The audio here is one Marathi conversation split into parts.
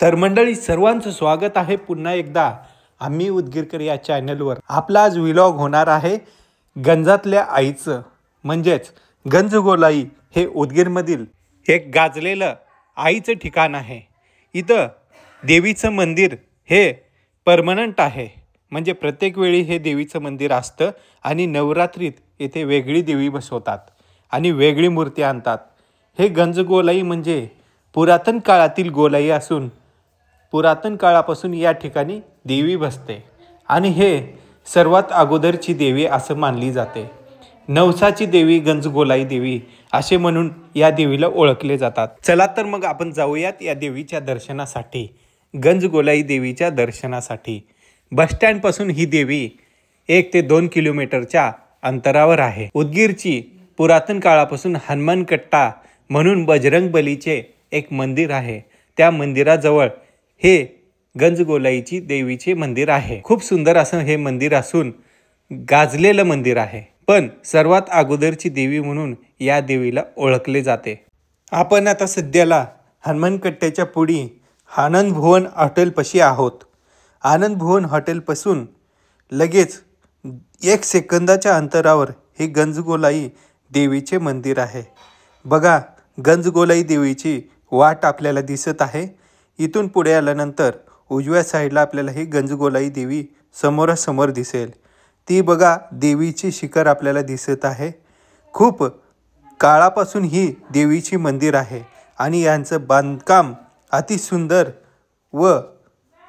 तर मंडळी सर्वांचं स्वागत आहे पुन्हा एकदा आम्ही उदगीरकर या चॅनलवर। आपला आज व्लॉग होणार आहे गंजातल्या आईचं, म्हणजेच गंजगोलाई हे उदगीरमधील एक गाजलेलं आईचं ठिकाण आहे। इथं देवीचं मंदिर हे परमनंट आहे, म्हणजे प्रत्येक वेळी हे देवीचं मंदिर असतं आणि नवरात्रीत येथे वेगळी देवी बसवतात आणि वेगळी मूर्ती आणतात। हे गंजगोलाई म्हणजे पुरातन काळातील गोलाई असून पुरातन काळापासून या ठिकाणी देवी बसते आणि हे सर्वात अगोदरची देवी असं मानली जाते। नवसाची देवी गंजगोलाई देवी असे म्हणून या देवीला ओळखले जातात। चला तर मग आपण जाऊयात या देवीच्या दर्शनासाठी। गंजगोलाई देवीच्या दर्शनासाठी बस स्टँड पासून ही देवी 1 ते 2 किलोमीटरच्या अंतरावर आहे। उदगीरची पुरातन काळापासून हनुमान कट्टा म्हणून बजरंग बलीचे एक मंदिर आहे। त्या मंदिराजवळ हे गंजगोलाईची देवीचे मंदिर आहे। खूप सुंदर असं हे मंदिर असून गाजलेलं मंदिर आहे, पण सर्वात अगोदरची देवी म्हणून या देवीला ओळखले जाते। आपण आता सध्याला हनुमान कट्ट्याच्या पुढी आनंद भुवन हॉटेलपाशी आहोत। आनंद भुवन हॉटेलपासून लगेच 1 सेकंदाच्या अंतरावर हे गंजगोलाई देवीचे मंदिर आहे। बघा, गंजगोलाई देवीची वाट आपल्याला दिसत आहे। इथून पुढे आल्यानंतर उजव्या साईडला आपल्याला ही गंजगोलाई देवी समोरासमोर दिसेल। ती बघा, देवीची शिखर आपल्याला दिसत आहे। खूप काळापासून ही देवीची मंदिर आहे आणि यांचं बांधकाम अति सुंदर व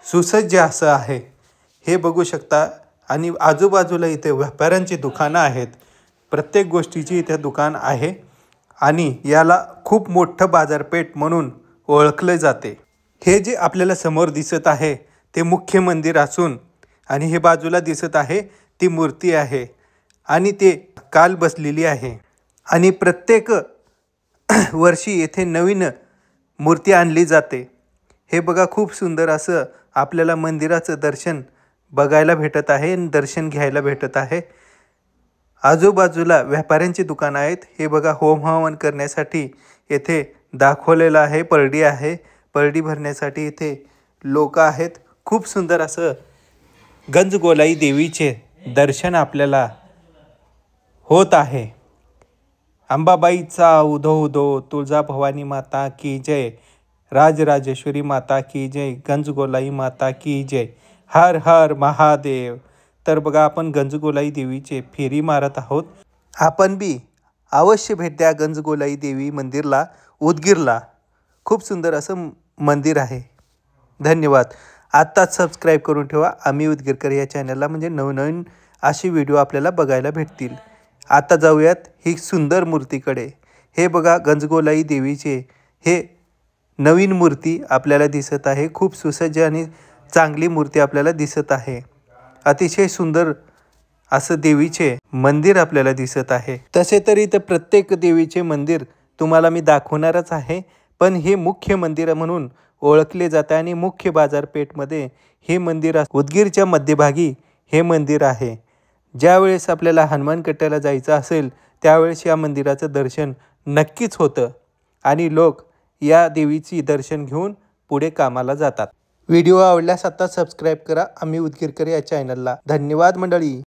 सुसज्ज असं आहे, हे बघू शकता। आणि आजूबाजूला इथे व्यापाऱ्यांची दुकानं आहेत, प्रत्येक गोष्टीची इथे दुकान आहे आणि याला खूप मोठं बाजारपेठ म्हणून ओळखले जाते। हे जे आपल्याला समोर दिसत आहे ते मुख्य मंदिर असून आणि हे बाजूला दिसत आहे ती मूर्ती आहे आणि ते काल बसलेली आहे आणि प्रत्येक वर्षी येथे नवीन मूर्ती आणली जाते। हे बघा, खूप सुंदर असं आपल्याला मंदिराचं दर्शन बघायला भेटत आहे आणि दर्शन घ्यायला भेटत आहे। आजूबाजूला व्यापाऱ्यांची दुकानं आहेत। हे बघा, होम हवन करण्यासाठी येथे दाखवलेलं आहे, परडी आहे, परडी भरण्यासाठी इथे लोक आहेत। खूप सुंदर असं गंजगोलाई देवीचे दर्शन आपल्याला होत आहे। अंबाबाईचा उदो उदो, तुळजा भवानी माता की जय, राजराजेश्वरी माता की जय, गंजगोलाई माता की जय, हर हर महादेव। तर बघा, आपण गंजगोलाई देवीचे फेरी मारत आहोत। आपण बी अवश्य भेट द्या गंजगोलाई देवी मंदिरला उदगीरला। खूप सुंदर असं मंदिर आहे। धन्यवाद। आत्ताच सबस्क्राईब करून ठेवा आम्ही उदगीरकर या चॅनलला, म्हणजे नवनवीन अशी व्हिडिओ आपल्याला बघायला भेटतील। आता जाऊयात ही सुंदर मूर्तीकडे। हे बघा, गंजगोलाई देवीचे हे नवीन मूर्ती आपल्याला दिसत आहे। खूप सुसज्ज आणि चांगली मूर्ती आपल्याला दिसत आहे। अतिशय सुंदर असं देवीचे मंदिर आपल्याला दिसत आहे। तसे तर इथं प्रत्येक देवीचे मंदिर तुम्हाला मी दाखवणारच आहे, पण हे मुख्य मंदिर म्हणून ओळखले जाते आणि मुख्य बाजारपेठमध्ये हे मंदिर उदगीरच्या मध्यभागी हे मंदिर आहे। ज्यावेळेस आपल्याला हनुमान कट्ट्याला जायचं असेल त्यावेळेस या मंदिराचं दर्शन नक्कीच होतं आणि लोक या देवीची दर्शन घेऊन पुढे कामाला जातात। व्हिडिओ आवडल्यास आता सबस्क्राईब करा आम्ही उदगीरकर या चॅनलला। धन्यवाद मंडळी।